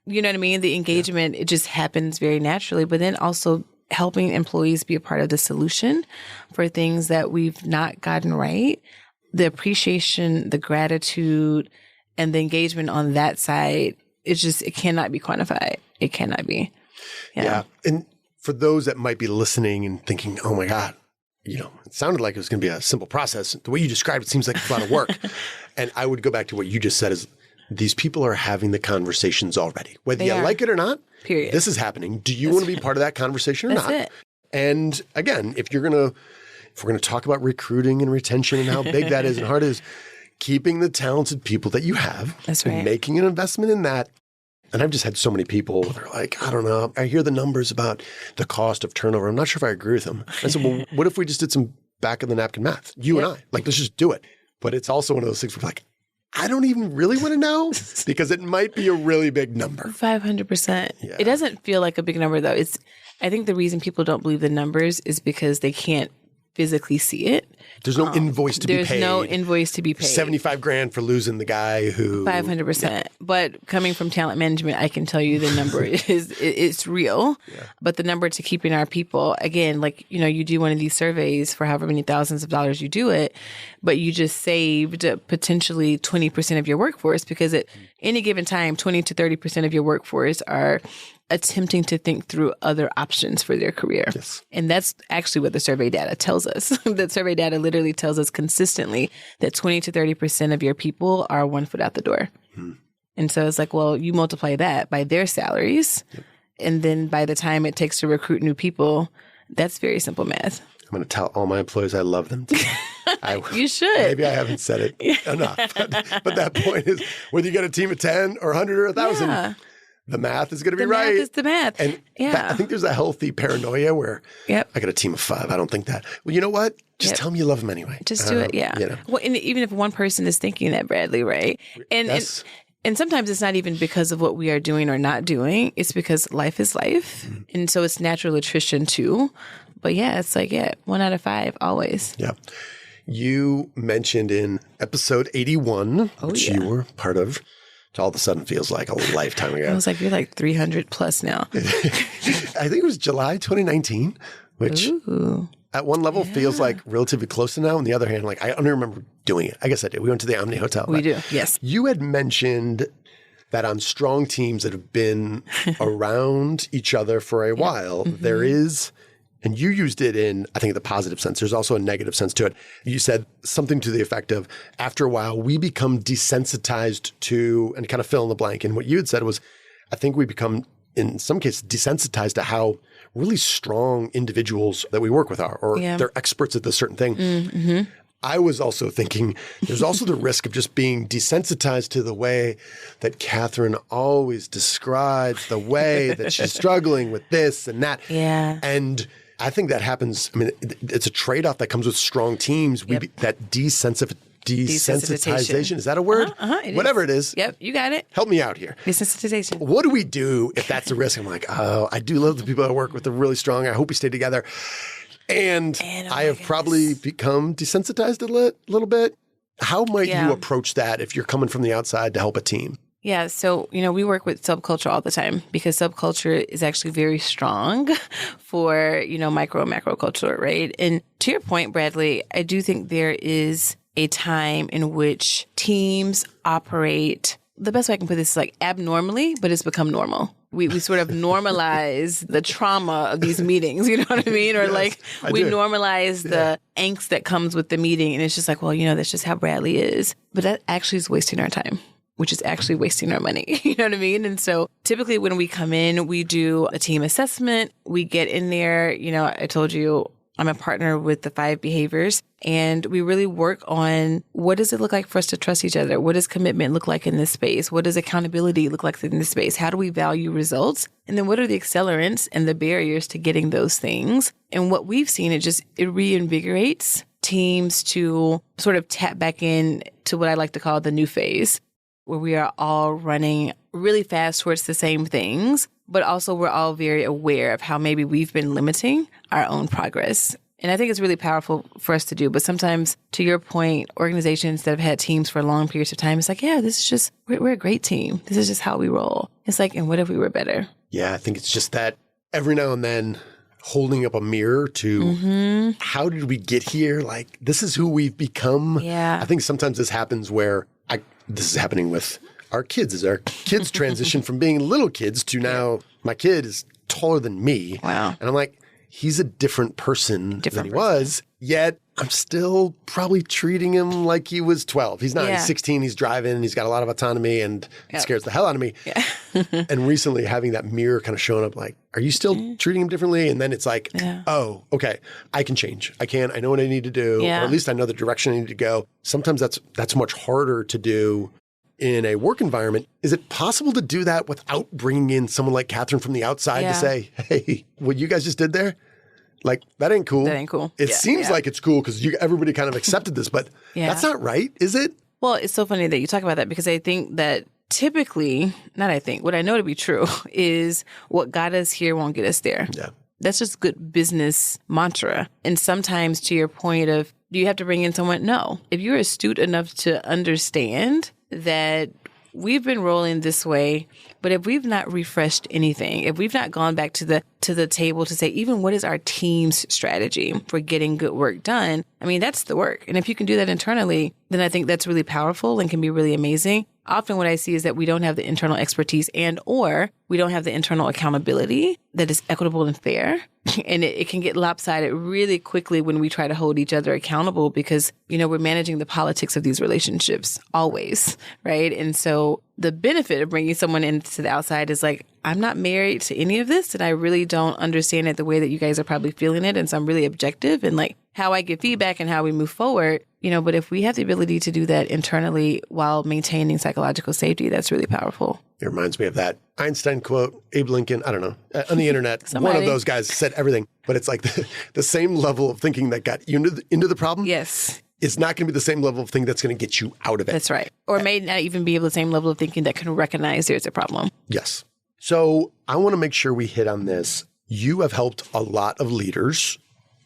[SPEAKER 1] you know what I mean? The engagement, it just happens very naturally. But then also helping employees be a part of the solution for things that we've not gotten right. The appreciation, the gratitude, and the engagement on that side, it cannot be quantified. It cannot be.
[SPEAKER 6] Yeah. And for those that might be listening and thinking, oh my God, it sounded like it was going to be a simple process. The way you described it seems like it's a lot of work. And I would go back to what you just said is these people are having the conversations already. Whether you like it or not,
[SPEAKER 1] period.
[SPEAKER 6] This is happening. Do you want to be part of that conversation or not?
[SPEAKER 1] It.
[SPEAKER 6] And again, if we're going to talk about recruiting and retention and how big that is and hard it is, keeping the talented people that you have,
[SPEAKER 1] that's right,
[SPEAKER 6] and making an investment in that. And I've just had so many people that are like, I don't know. I hear the numbers about the cost of turnover. I'm not sure if I agree with them. I said, well, what if we just did some back of the napkin math? You and I, let's just do it. But it's also one of those things where like, I don't even really want to know because it might be a really big number.
[SPEAKER 1] 500%.
[SPEAKER 6] Yeah.
[SPEAKER 1] It doesn't feel like a big number though. I think the reason people don't believe the numbers is because they can't physically see it.
[SPEAKER 6] There's no invoice to be paid.
[SPEAKER 1] There's no invoice to be paid.
[SPEAKER 6] $75,000 for losing the guy who
[SPEAKER 1] 500%.
[SPEAKER 6] Yeah.
[SPEAKER 1] But coming from talent management, I can tell you the number it's real. Yeah. But the number to keeping our people, again, you do one of these surveys for however many thousands of dollars you do it, but you just saved potentially 20% of your workforce because at any given time, 20 to 30% of your workforce are attempting to think through other options for their career.
[SPEAKER 6] Yes.
[SPEAKER 1] And that's actually what the survey data tells us. That survey data literally tells us consistently that 20 to 30% of your people are 1 foot out the door. And so it's like, well, you multiply that by their salaries. And then by the time it takes to recruit new people, that's very simple math.
[SPEAKER 6] I'm going to tell all my employees I love them too.
[SPEAKER 1] You should.
[SPEAKER 6] Maybe I haven't said it enough. But that point is whether you get a team of 10 or 100 or 1,000, the math is going to be right.
[SPEAKER 1] The math is the math.
[SPEAKER 6] And I think there's a healthy paranoia where I got a team of 5. I don't think that. Well, you know what? Just tell them you love them anyway.
[SPEAKER 1] Just do it. Yeah. Well, and even if one person is thinking that, Bradley, right? And sometimes it's not even because of what we are doing or not doing. It's because life is life. And so it's natural attrition too. But it's like, 1 out of 5 always. Yeah.
[SPEAKER 6] You mentioned in episode 81, which you were part of, which all of a sudden feels like a lifetime ago.
[SPEAKER 1] I was like, you're like 300 plus now.
[SPEAKER 6] I think it was July 2019, which at one level feels like relatively close to now. On the other hand, I don't remember doing it. I guess I did. We went to the Omni Hotel.
[SPEAKER 1] We do, yes.
[SPEAKER 6] You had mentioned that on strong teams that have been around each other for a while, there is... And you used it in, I think, the positive sense. There's also a negative sense to it. You said something to the effect of, after a while, we become desensitized to, and kind of fill in the blank. And what you had said was, I think we become, in some cases, desensitized to how really strong individuals that we work with are, or they're experts at this certain thing. I was also thinking there's also the risk of just being desensitized to the way that Catherine always describes the way that she's struggling with this and that.
[SPEAKER 1] Yeah.
[SPEAKER 6] And I think that happens. I mean, it's a trade-off that comes with strong teams. That desensitization. Is that a word? Whatever it is.
[SPEAKER 1] Yep, you got it.
[SPEAKER 6] Help me out here.
[SPEAKER 1] Desensitization.
[SPEAKER 6] What do we do if that's the risk? I'm like, oh, I do love the people I work with. They're really strong. I hope we stay together. And I have probably become desensitized a little bit. How might you approach that if you're coming from the outside to help a team?
[SPEAKER 1] Yeah. So, we work with subculture all the time because subculture is actually very strong for, micro and macro culture, right? And to your point, Bradley, I do think there is a time in which teams operate, the best way I can put this is like abnormally, but it's become normal. We sort of normalize the trauma of these meetings, you know what I mean? Or we normalize the angst that comes with the meeting. And it's just like, well, that's just how Bradley is. But that actually is wasting our time, which is actually wasting our money. You know what I mean? And so typically when we come in, we do a team assessment. We get in there, I told you I'm a partner with the 5 behaviors, and we really work on what does it look like for us to trust each other? What does commitment look like in this space? What does accountability look like in this space? How do we value results? And then what are the accelerants and the barriers to getting those things? And what we've seen, it reinvigorates teams to sort of tap back in to what I like to call the new phase. where we are all running really fast towards the same things, but also we're all very aware of how maybe we've been limiting our own progress. And I think it's really powerful for us to do. But sometimes, to your point, organizations that have had teams for long periods of time, it's like, yeah, this is just, we're a great team. This is just how we roll. It's like, and what if we were better?
[SPEAKER 6] Yeah, I think it's just that every now and then holding up a mirror to how did we get here? Like, this is who we've become.
[SPEAKER 1] Yeah.
[SPEAKER 6] I think sometimes this happens where this is happening with our kids as our kids transition from being little kids to now my kid is taller than me.
[SPEAKER 1] Wow.
[SPEAKER 6] And I'm like, he's a different person than he was, yet I'm still probably treating him like he was 12. He's not, he's 16, he's driving, he's got a lot of autonomy and it scares the hell out of me. Yeah. And recently having that mirror kind of showing up like, are you still treating him differently? And then it's like, oh, okay, I can change. I know what I need to do, or at least I know the direction I need to go. Sometimes that's much harder to do in a work environment. Is it possible to do that without bringing in someone like Catherine from the outside to say, hey, what you guys just did there? Like, that ain't cool.
[SPEAKER 1] That ain't cool.
[SPEAKER 6] It seems like it's cool because everybody kind of accepted this, but that's not right, is it?
[SPEAKER 1] Well, it's so funny that you talk about that because I think that typically, what I know to be true is what got us here won't get us there.
[SPEAKER 6] Yeah.
[SPEAKER 1] That's just good business mantra. And sometimes to your point of, do you have to bring in someone? No. If you're astute enough to understand that we've been rolling this way, but if we've not refreshed anything, if we've not gone back to the table to say, even what is our team's strategy for getting good work done? I mean, that's the work. And if you can do that internally, then I think that's really powerful and can be really amazing. Often what I see is that we don't have the internal expertise or we don't have the internal accountability that is equitable and fair. And it can get lopsided really quickly when we try to hold each other accountable because, we're managing the politics of these relationships always, right? And so the benefit of bringing someone into the outside is like, I'm not married to any of this and I really don't understand it the way that you guys are probably feeling it. And so I'm really objective in like how I get feedback and how we move forward, but if we have the ability to do that internally while maintaining psychological safety, that's really powerful.
[SPEAKER 6] It reminds me of that Einstein quote, Abe Lincoln, I don't know, on the internet, one of those guys said everything, but it's like the same level of thinking that got you into the problem.
[SPEAKER 1] Yes.
[SPEAKER 6] It's not going to be the same level of thinking that's going to get you out of it.
[SPEAKER 1] That's right. Or may not even be the same level of thinking that can recognize there's a problem.
[SPEAKER 6] Yes. So I want to make sure we hit on this. You have helped a lot of leaders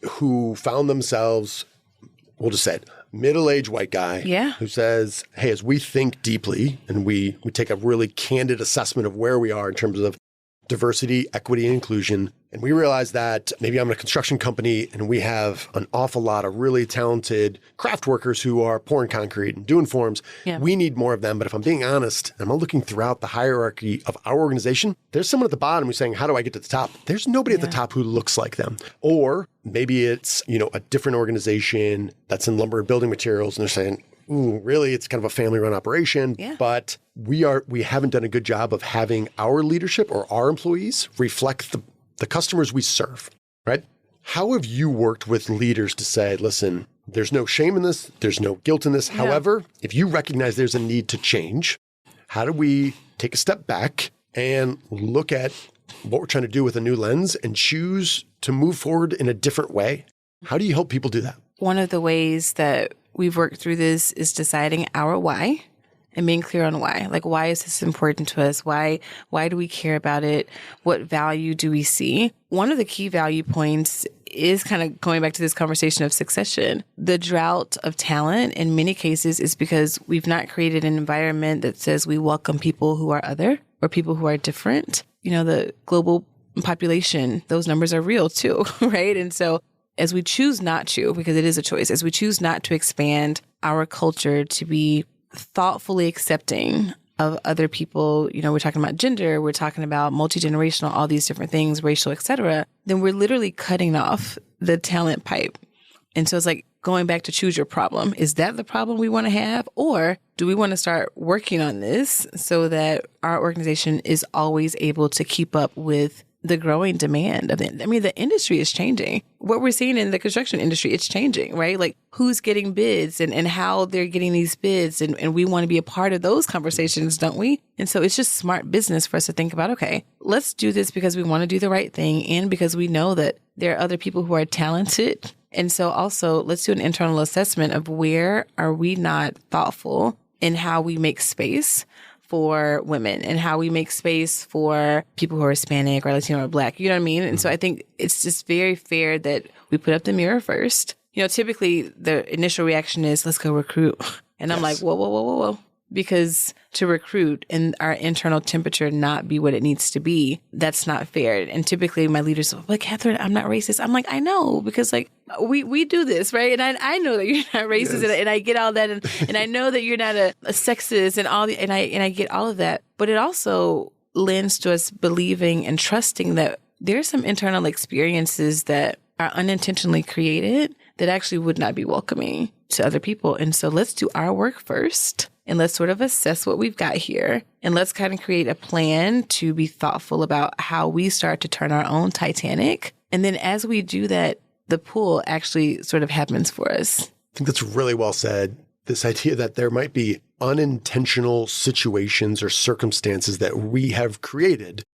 [SPEAKER 6] who found themselves, we'll just say it, middle-aged white guy who says, hey, as we think deeply and we take a really candid assessment of where we are in terms of diversity, equity, and inclusion, and we realize that maybe I'm in a construction company and we have an awful lot of really talented craft workers who are pouring concrete and doing forms. Yeah. We need more of them. But if I'm being honest, and I'm looking throughout the hierarchy of our organization, there's someone at the bottom who's saying, how do I get to the top? There's nobody at the top who looks like them. Or maybe it's, a different organization that's in lumber and building materials and they're saying, ooh, really, it's kind of a family-run operation, but we haven't done a good job of having our leadership or our employees reflect the customers we serve, right? How have you worked with leaders to say, listen, there's no shame in this, there's no guilt in this. Yeah. However, if you recognize there's a need to change, how do we take a step back and look at what we're trying to do with a new lens and choose to move forward in a different way? How do you help people do that?
[SPEAKER 1] One of the ways that we've worked through this is deciding our why and being clear on why. Like, why is this important to us? Why do we care about it? What value do we see? One of the key value points is kind of going back to this conversation of succession. The drought of talent in many cases is because we've not created an environment that says we welcome people who are other or people who are different. The global population, those numbers are real too, right? And so as we choose not to, because it is a choice, as we choose not to expand our culture to be thoughtfully accepting of other people, we're talking about gender, we're talking about multi-generational, all these different things, racial, et cetera, then we're literally cutting off the talent pipe. And so it's like going back to choose your problem. Is that the problem we want to have? Or do we want to start working on this so that our organization is always able to keep up with the growing demand of it? I mean, the industry is changing. What we're seeing in the construction industry, it's changing, right? Like who's getting bids and how they're getting these bids. And we want to be a part of those conversations, don't we? And so it's just smart business for us to think about, okay, let's do this because we want to do the right thing and because we know that there are other people who are talented. And so also let's do an internal assessment of where are we not thoughtful in how we make space for women and how we make space for people who are Hispanic or Latino or Black. You know what I mean? And so I think it's just very fair that we put up the mirror first. You know, typically the initial reaction is, let's go recruit. And I'm like, whoa. Because to recruit and our internal temperature not be what it needs to be, that's not fair. And typically my leaders are like, Catherine, I'm not racist. I'm like, I know, because like we do this, right? And I know that you're not racist, and I get all that, and I know that you're not a sexist and all the, and I get all of that. But it also lends to us believing and trusting that there are some internal experiences that are unintentionally created that actually would not be welcoming to other people. And so let's do our work first. And let's sort of assess what we've got here. And let's kind of create a plan to be thoughtful about how we start to turn our own Titanic. And then as we do that, the pull actually sort of happens for us.
[SPEAKER 6] I think that's really well said. This idea that there might be unintentional situations or circumstances that we have created,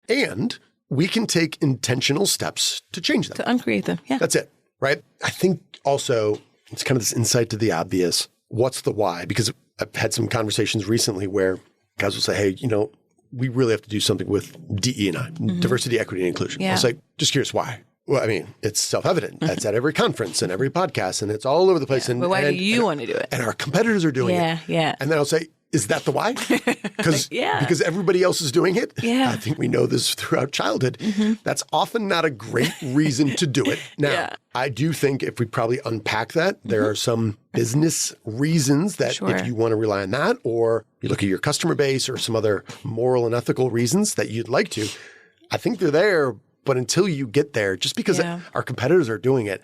[SPEAKER 6] and we can take intentional steps to change them.
[SPEAKER 1] To uncreate them, yeah.
[SPEAKER 6] That's it, right? I think also it's kind of this insight to the obvious. What's the why? Because I've had some conversations recently where guys will say, hey, you know, we really have to do something with DE&I, diversity, equity, and inclusion.
[SPEAKER 1] Yeah.
[SPEAKER 6] I was like, just curious why? Well, I mean, it's self-evident. That's at every conference and every podcast, and it's all over the place.
[SPEAKER 1] Yeah, but why do you want to do it?
[SPEAKER 6] And our competitors are doing it.
[SPEAKER 1] Yeah.
[SPEAKER 6] And then I'll say, is that the why? Because everybody else is doing it.
[SPEAKER 1] Yeah.
[SPEAKER 6] I think we know this throughout childhood. That's often not a great reason to do it. Now, I do think if we probably unpack that, there are some business reasons that if you want to rely on that, or you look at your customer base or some other moral and ethical reasons that you'd like to, I think they're there. But until you get there, just because our competitors are doing it,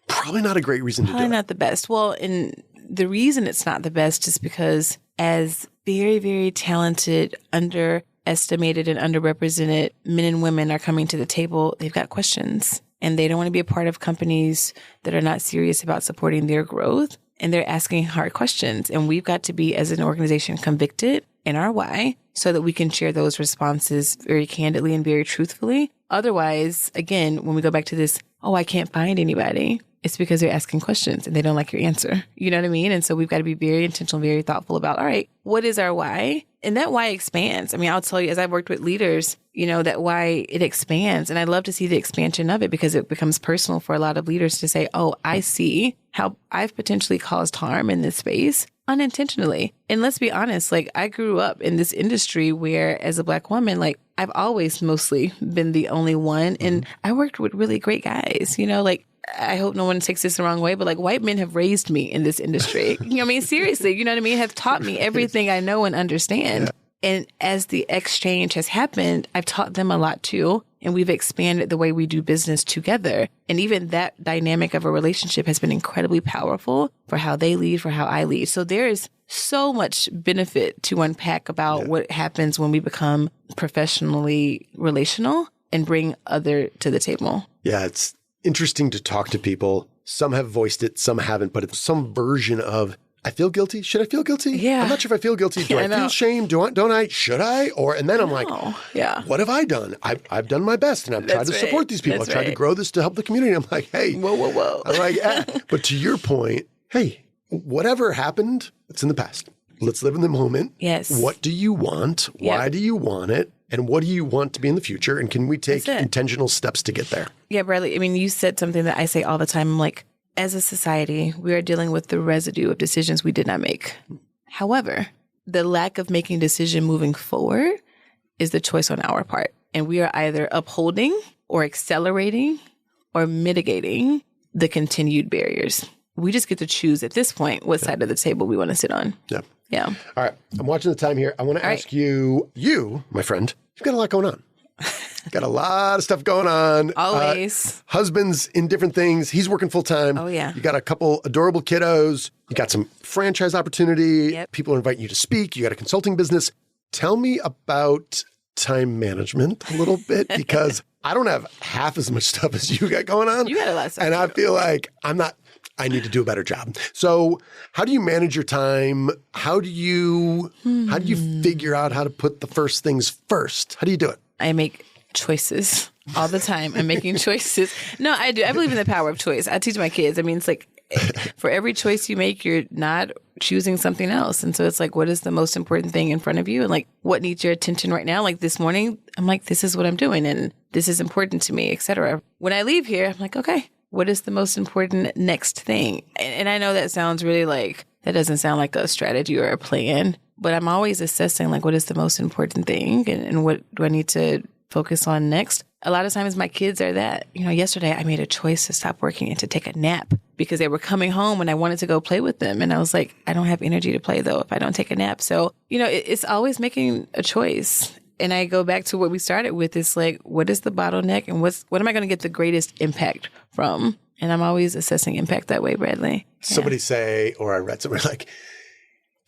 [SPEAKER 6] probably not a great reason to do it.
[SPEAKER 1] Probably not the best. Well, and the reason it's not the best is because as very, very talented, underestimated, and underrepresented men and women are coming to the table, they've got questions. And they don't want to be a part of companies that are not serious about supporting their growth. And they're asking hard questions. And we've got to be, as an organization, convicted in our why so that we can share those responses very candidly and very truthfully. Otherwise, again, when we go back to this, I can't find anybody, it's because they're asking questions and they don't like your answer. You know what I mean? And so we've got to be very intentional, very thoughtful about, all right, what is our why? And that why expands. I mean, I'll tell you, as I've worked with leaders, you know, that why it expands. And I love to see the expansion of it because it becomes personal for a lot of leaders to say, I see how I've potentially caused harm in this space unintentionally. And let's be honest, like I grew up in this industry where as a Black woman, like I've always mostly been the only one. And I worked with really great guys, you know, like I hope no one takes this the wrong way, but like white men have raised me in this industry. You know what I mean? Seriously, you know what I mean? Have taught me everything I know and understand. Yeah. And as the exchange has happened, I've taught them a lot too. And we've expanded the way we do business together. And even that dynamic of a relationship has been incredibly powerful for how they lead, for how I lead. So there is so much benefit to unpack about what happens when we become professionally relational and bring other to the table.
[SPEAKER 6] Yeah, it's interesting to talk to people. Some have voiced it, some haven't, but it's some version of, I feel guilty. Should I feel guilty?
[SPEAKER 1] Yeah.
[SPEAKER 6] I'm not sure if I feel guilty. Do I feel shame? Don't I? Should I? And then I'm like, what have I done? I've done my best and I've tried to support these people. I've tried to grow this to help the community. I'm like, hey.
[SPEAKER 1] Whoa.
[SPEAKER 6] I'm like, But to your point, hey, whatever happened, it's in the past. Let's live in the moment.
[SPEAKER 1] Yes.
[SPEAKER 6] What do you want? Why do you want it? And what do you want to be in the future? And can we take intentional steps to get there? Yeah,
[SPEAKER 1] Bradley, I mean, you said something that I say all the time. I'm like, as a society, we are dealing with the residue of decisions we did not make. However, the lack of making decision moving forward is the choice on our part. And we are either upholding or accelerating or mitigating the continued barriers. We just get to choose at this point what side of the table we want to sit on. Yeah.
[SPEAKER 6] All right. I'm watching the time here. I want to ask you, my friend, you've got a lot going on. Got a lot of stuff going on.
[SPEAKER 1] Always.
[SPEAKER 6] Husband's in different things. He's working full time.
[SPEAKER 1] Oh, yeah.
[SPEAKER 6] You got a couple adorable kiddos. You got some franchise opportunity.
[SPEAKER 1] Yep.
[SPEAKER 6] People are inviting you to speak. You got a consulting business. Tell me about time management a little bit because I don't have half as much stuff as you got going on.
[SPEAKER 1] You got a lot of stuff.
[SPEAKER 6] And I feel like I need to do a better job. So how do you manage your time? How do you figure out how to put the first things first? How do you do it?
[SPEAKER 1] I make choices all the time. I'm making choices. No, I do. I believe in the power of choice. I teach my kids. I mean, it's like for every choice you make, you're not choosing something else. And so it's like, what is the most important thing in front of you? And like, what needs your attention right now? Like this morning, I'm like, this is what I'm doing and this is important to me, etc. When I leave here, I'm like, okay, what is the most important next thing? And I know that sounds really like, that doesn't sound like a strategy or a plan, but I'm always assessing like, what is the most important thing and what do I need to focus on next? A lot of times my kids are that. Yesterday I made a choice to stop working and to take a nap because they were coming home and I wanted to go play with them. And I was like, I don't have energy to play though if I don't take a nap. So, it's always making a choice. And I go back to what we started with. It's like, what is the bottleneck and what am I going to get the greatest impact from? And I'm always assessing impact that way, Bradley.
[SPEAKER 6] Somebody say, or I read somewhere like,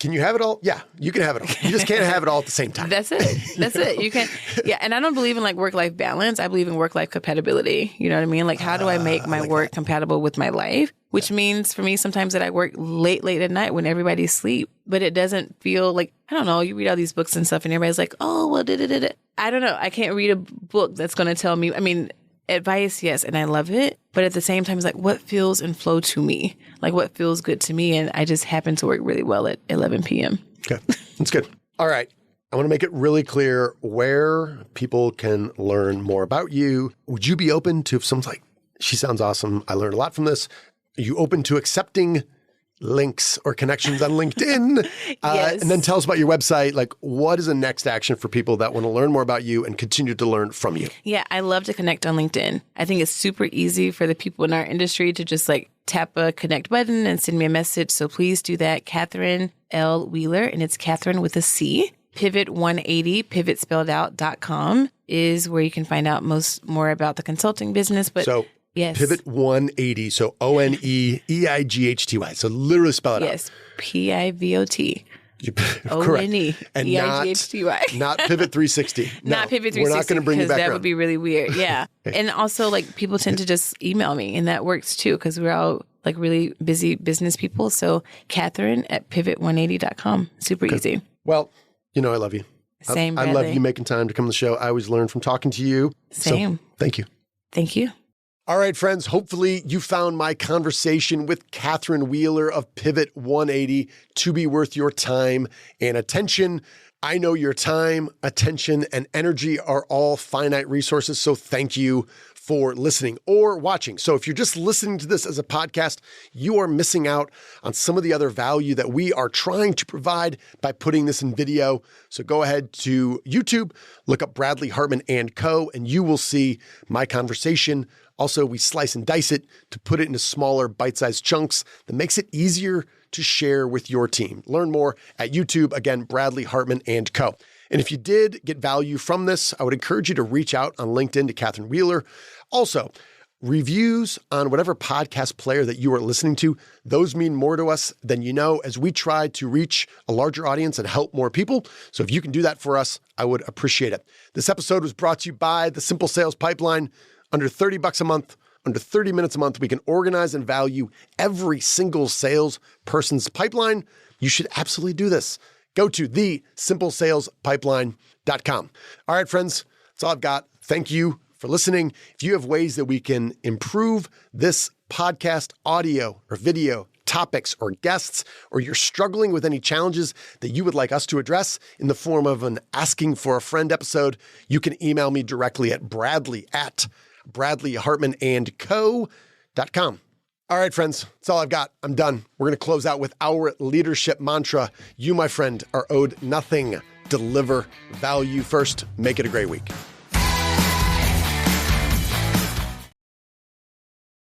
[SPEAKER 6] can you have it all? Yeah, you can have it all. You just can't have it all at the same time.
[SPEAKER 1] That's it. You can. Yeah. And I don't believe in like work-life balance. I believe in work-life compatibility. You know what I mean? Like, how do I make my work compatible with my life? Which means for me, sometimes that I work late at night when everybody's asleep, but it doesn't feel like, I don't know, you read all these books and stuff and everybody's like, oh, well, I don't know. I can't read a book that's going to tell me, advice, yes, and I love it. But at the same time, it's like, what feels and flow to me? Like, what feels good to me? And I just happen to work really well at 11 p.m.
[SPEAKER 6] Okay, that's good. All right. I want to make it really clear where people can learn more about you. Would you be open to, if someone's like, she sounds awesome, I learned a lot from this. Are you open to accepting links or connections on LinkedIn?
[SPEAKER 1] Yes.
[SPEAKER 6] And then tell us about your website. Like, what is the next action for people that want to learn more about you and continue to learn from you?
[SPEAKER 1] Yeah, I love to connect on LinkedIn. I think it's super easy for the people in our industry to just like tap a connect button and send me a message. So please do that. Catherine L. Wheeler, and it's Catherine with a C. Pivot180, pivotspelledout.com is where you can find out more about the consulting business. But yes.
[SPEAKER 6] Pivot 180. So ONEEIGHTY. So literally spell it out.
[SPEAKER 1] Yes. PIVOT.
[SPEAKER 6] Correct. And
[SPEAKER 1] EIGHTY.
[SPEAKER 6] not Pivot 360.
[SPEAKER 1] Not Pivot 360.
[SPEAKER 6] We're not going to bring you back
[SPEAKER 1] that
[SPEAKER 6] around.
[SPEAKER 1] would be really weird. Yeah. And also like people tend to just email me and that works too because we're all like really busy business people. So Catherine at pivot180.com. Super easy.
[SPEAKER 6] Well, I love you.
[SPEAKER 1] Same,
[SPEAKER 6] I love you making time to come to the show. I always learn from talking to you.
[SPEAKER 1] Same.
[SPEAKER 6] So, thank you.
[SPEAKER 1] Thank you.
[SPEAKER 6] All right, friends, hopefully you found my conversation with Catherine Wheeler of Pivot 180 to be worth your time and attention. I know your time, attention, and energy are all finite resources, so thank you for listening or watching. So if you're just listening to this as a podcast, you are missing out on some of the other value that we are trying to provide by putting this in video. So go ahead to YouTube, look up Bradley Hartman & Co., and you will see my conversation. Also, we slice and dice it to put it into smaller bite-sized chunks that makes it easier to share with your team. Learn more at YouTube, again, Bradley Hartman & Co. And if you did get value from this, I would encourage you to reach out on LinkedIn to Catherine Wheeler. Also, reviews on whatever podcast player that you are listening to, those mean more to us than you know as we try to reach a larger audience and help more people. So if you can do that for us, I would appreciate it. This episode was brought to you by the Simple Sales Pipeline. Under $30 a month, under 30 minutes a month, we can organize and value every single salesperson's pipeline. You should absolutely do this. Go to thesimpleSalesPipeline.com. All right, friends, that's all I've got. Thank you for listening. If you have ways that we can improve this podcast audio or video, topics or guests, or you're struggling with any challenges that you would like us to address in the form of an Asking for a Friend episode, you can email me directly at bradley@bradleyhartmanandco.com. All right, friends, that's all I've got. I'm done. We're going to close out with our leadership mantra. You, my friend, are owed nothing. Deliver value first. Make it a great week.